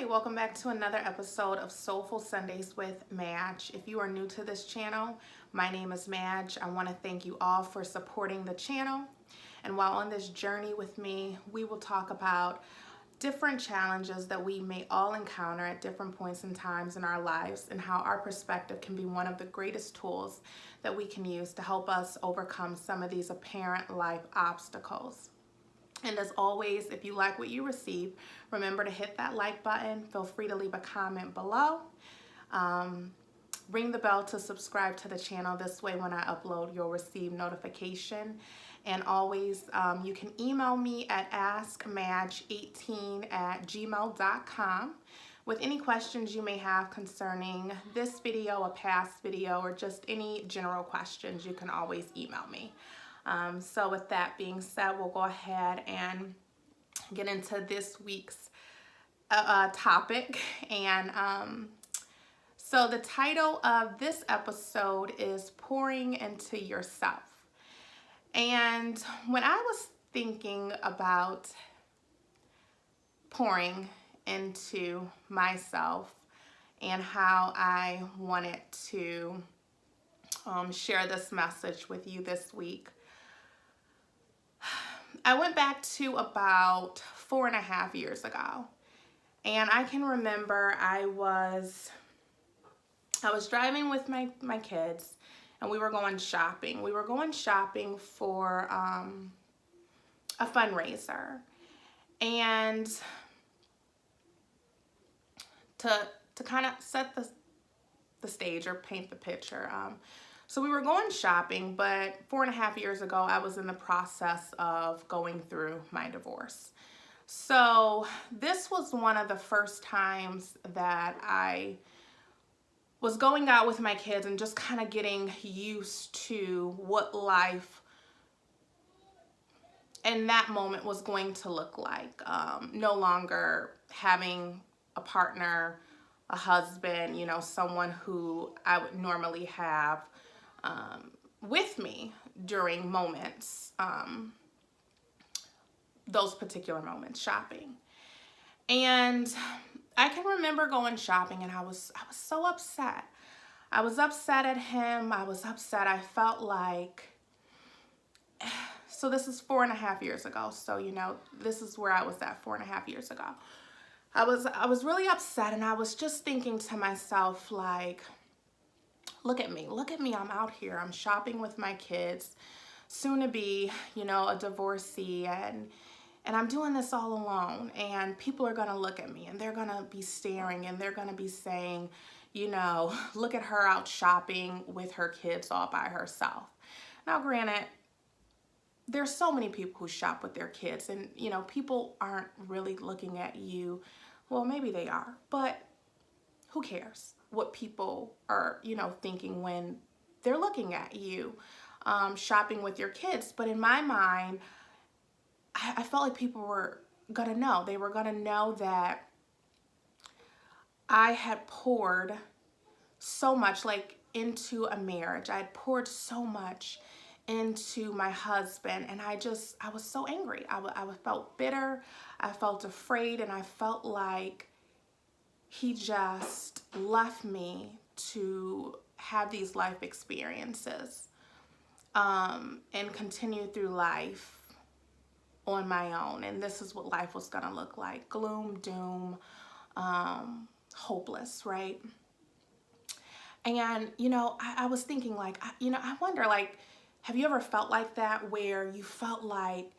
Hi, welcome back to another episode of Soulful Sundays with Madge. If you are new to this channel, my name is Madge. I want to thank you all for supporting the channel. And while on this journey with me, we will talk about different challenges that we may all encounter at different points in times in our lives and how our perspective can be one of the greatest tools that we can use to help us overcome some of these apparent life obstacles. And as always, if you like what you receive, remember to hit that like button. Feel free to leave a comment below. Ring the bell to subscribe to the channel. This way, when I upload, you'll receive notification. And always, you can email me at askmadge18@gmail.com with any questions you may have concerning this video, a past video, or just any general questions. You can always email me. So with that being said, we'll go ahead and get into this week's topic. And so the title of this episode is Pouring into Yourself. And when I was thinking about pouring into myself and how I wanted to share this message with you this week, I went back to about 4.5 years ago, and I can remember I was driving with my kids, and we were going shopping. We were going shopping for a fundraiser, and to kind of set the stage or paint the picture. So we were going shopping, but 4.5 years ago, I was in the process of going through my divorce. So this was one of the first times that I was going out with my kids and just kind of getting used to what life in that moment was going to look like. No longer having a partner, a husband, someone who I would normally have with me during moments, those particular moments shopping. And I can remember going shopping, and I was so upset. I was upset at him. I was upset. I felt like, so this is 4.5 years ago. So, this is where I was at 4.5 years ago. I was really upset, and I was just thinking to myself, like, look at me, I'm out here, I'm shopping with my kids, soon to be, a divorcee, and I'm doing this all alone, and people are gonna look at me, and they're gonna be staring, and they're gonna be saying, look at her out shopping with her kids all by herself. Now, granted, there's so many people who shop with their kids, and, people aren't really looking at you. Well, maybe they are, but who cares what people are, thinking when they're looking at you shopping with your kids. But in my mind, I felt like people were gonna know. They were gonna know that I had poured so much, like, into a marriage. I had poured so much into my husband, and I was so angry. I felt bitter, I felt afraid, and I felt like he just left me to have these life experiences and continue through life on my own. And this is what life was gonna look like: gloom, doom, hopeless, right? And, I was thinking, like, I wonder, like, have you ever felt like that, where you felt like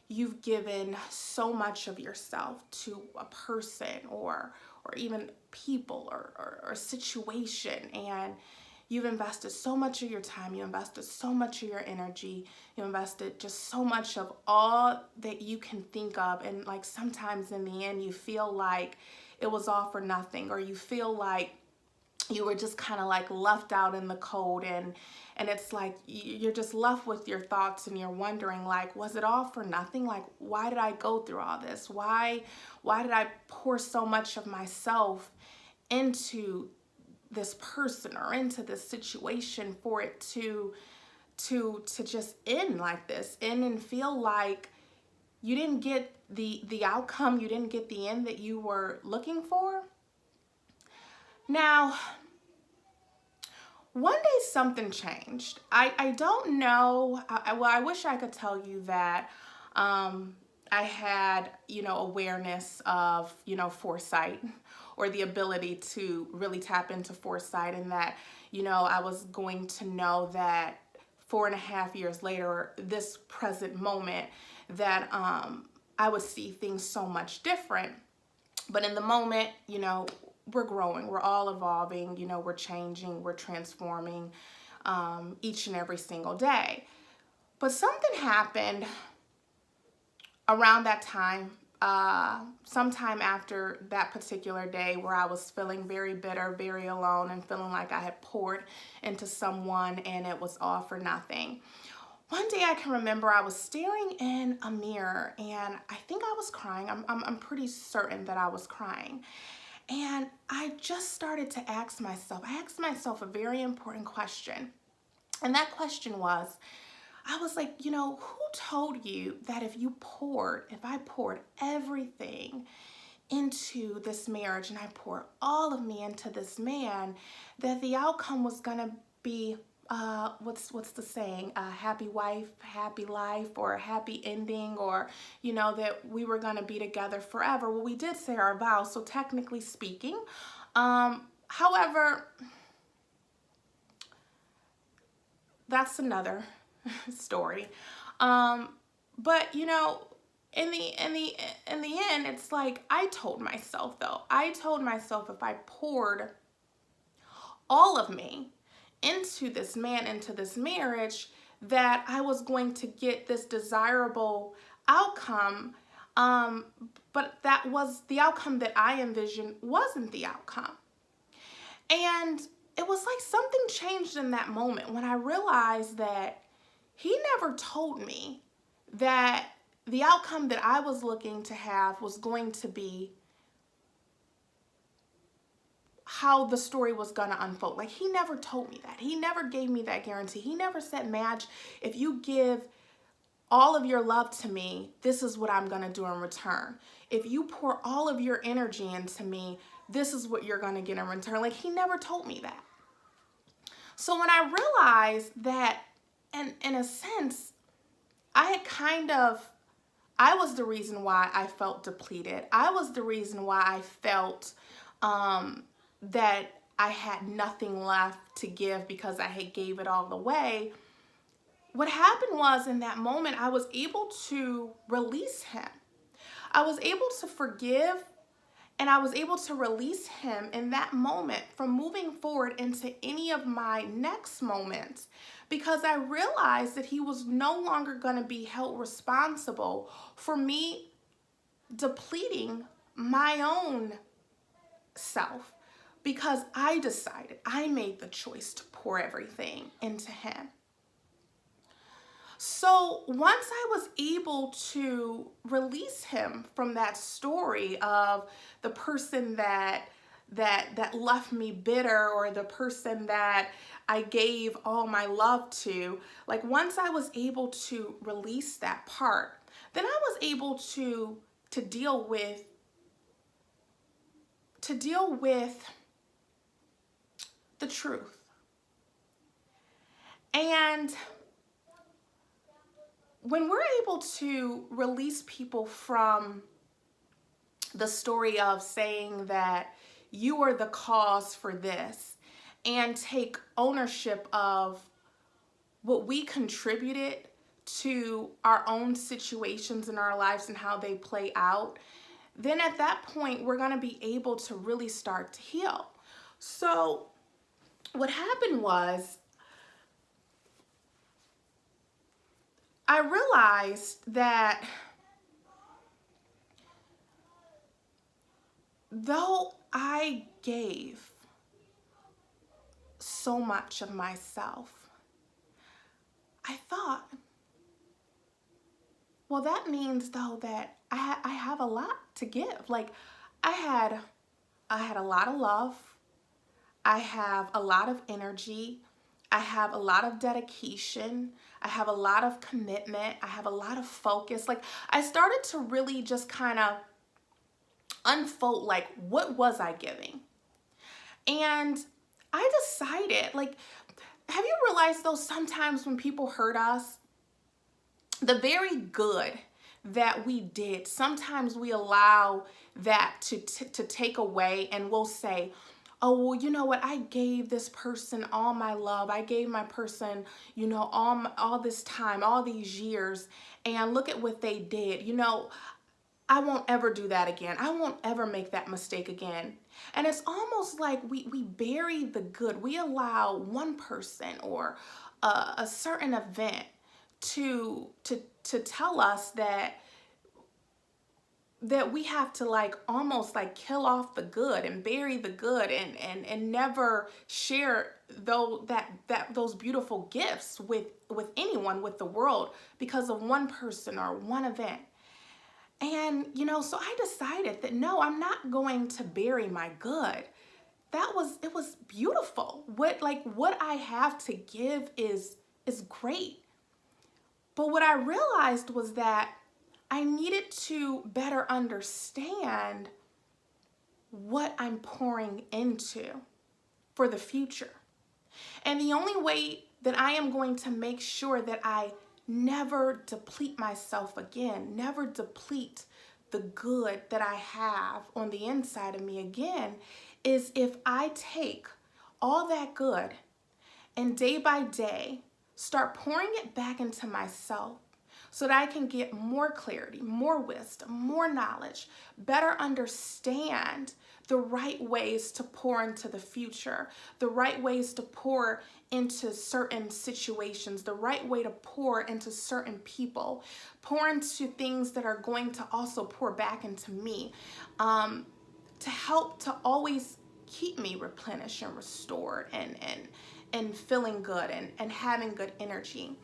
you've given so much of yourself to a person or even people or situation, and you've invested so much of your time, you invested so much of your energy, you invested just so much of all that you can think of, and, like, sometimes in the end you feel like it was all for nothing, or you feel like you were just kind of like left out in the cold, and it's like you're just left with your thoughts, and you're wondering, like, was it all for nothing? Like, why did I go through all this? Why did I pour so much of myself into this person or into this situation for it to just end like this, end and feel like you didn't get the outcome, you didn't get the end that you were looking for. Now, one day something changed. I don't know. I wish I could tell you that I had, awareness of, foresight, or the ability to really tap into foresight, and that, I was going to know that 4.5 years later, this present moment, that I would see things so much different. But in the moment, we're growing, we're all evolving, we're changing, we're transforming each and every single day. But something happened around that time, sometime after that particular day, where I was feeling very bitter, very alone, and feeling like I had poured into someone and it was all for nothing. One day I can remember I was staring in a mirror, and I think I was crying. I'm pretty certain that I was crying. And I just started to ask myself a very important question. And that question was, I was like, who told you that if I poured everything into this marriage, and I poured all of me into this man, that the outcome was gonna be what's the saying? A happy wife, happy life, or a happy ending, or that we were gonna be together forever. Well, we did say our vows, so technically speaking. However, that's another story. But in the end, it's like I told myself if I poured all of me into this man, into this marriage, that I was going to get this desirable outcome. But that was the outcome that I envisioned wasn't the outcome. And it was like something changed in that moment when I realized that he never told me that the outcome that I was looking to have was going to be how the story was going to unfold. Like, he never told me that. He never gave me that guarantee. He never said, Madge, if you give all of your love to me, this is what I'm going to do in return. If you pour all of your energy into me, this is what you're going to get in return. Like, he never told me that. So when I realized that, and in a sense, I was the reason why I felt depleted. I was the reason why I felt that I had nothing left to give because I had gave it all away. What happened was, in that moment, I was able to release him. I was able to forgive, and I was able to release him in that moment from moving forward into any of my next moments, because I realized that he was no longer going to be held responsible for me depleting my own self, because I made the choice to pour everything into him. So once I was able to release him from that story of the person that left me bitter, or the person that I gave all my love to, like, once I was able to release that part, then I was able to deal with the truth. And when we're able to release people from the story of saying that you are the cause for this, and take ownership of what we contributed to our own situations in our lives and how they play out, then at that point, we're going to be able to really start to heal. So what happened was, I realized that though I gave so much of myself, I thought, well, that means though that I have a lot to give. Like, I had a lot of love. I have a lot of energy. I have a lot of dedication. I have a lot of commitment. I have a lot of focus. Like, I started to really just kind of unfold, like, what was I giving? And I decided, like, have you realized though, sometimes when people hurt us, the very good that we did, sometimes we allow that to take away, and we'll say, oh, well, you know what? I gave this person all my love. I gave my person, you know, all this time, all these years, and look at what they did. You know, I won't ever do that again. I won't ever make that mistake again. And it's almost like we bury the good. We allow one person or a certain event to tell us that we have to, like, almost like kill off the good and bury the good and never share those beautiful gifts with anyone, with the world, because of one person or one event. And, you know, so I decided that no, I'm not going to bury my good. It was beautiful. What I have to give is great. But what I realized was that I needed to better understand what I'm pouring into for the future. And the only way that I am going to make sure that I never deplete myself again, never deplete the good that I have on the inside of me again, is if I take all that good and day by day start pouring it back into myself, so that I can get more clarity, more wisdom, more knowledge, better understand the right ways to pour into the future, the right ways to pour into certain situations, the right way to pour into certain people, pour into things that are going to also pour back into me, to help to always keep me replenished and restored and feeling good and having good energy.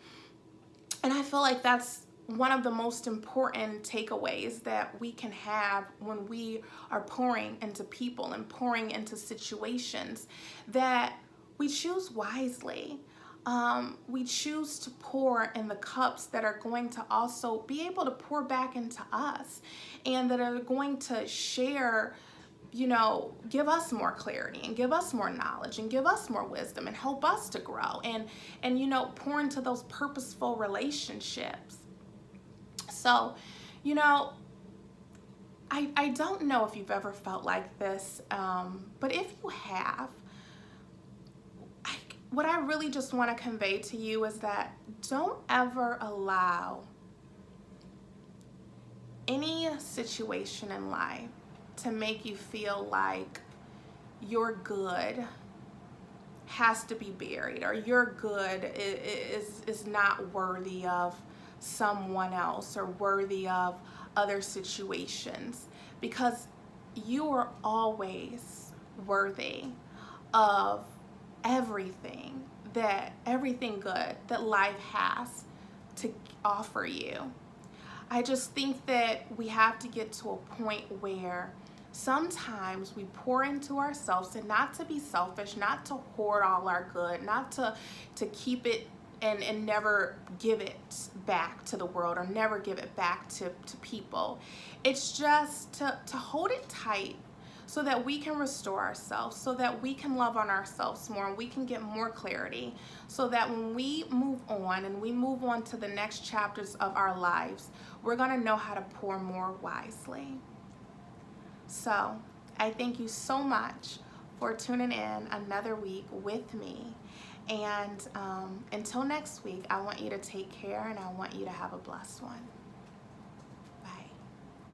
And I feel like that's one of the most important takeaways that we can have when we are pouring into people and pouring into situations, that we choose wisely. We choose to pour in the cups that are going to also be able to pour back into us, and that are going to share, you know, give us more clarity and give us more knowledge and give us more wisdom and help us to grow and you know, pour into those purposeful relationships. So, you know, I don't know if you've ever felt like this, but if you have, what I really just want to convey to you is that don't ever allow any situation in life to make you feel like your good has to be buried, or your good is not worthy of someone else or worthy of other situations, because you are always worthy of everything good that life has to offer you. I just think that we have to get to a point where sometimes we pour into ourselves, and not to be selfish, not to hoard all our good, not to keep it and never give it back to the world, or never give it back to people. It's just to hold it tight, so that we can restore ourselves, so that we can love on ourselves more, and we can get more clarity, so that when we move on and we move on to the next chapters of our lives, we're gonna know how to pour more wisely. So I thank you so much for tuning in another week with me. And until next week, I want you to take care, and I want you to have a blessed one.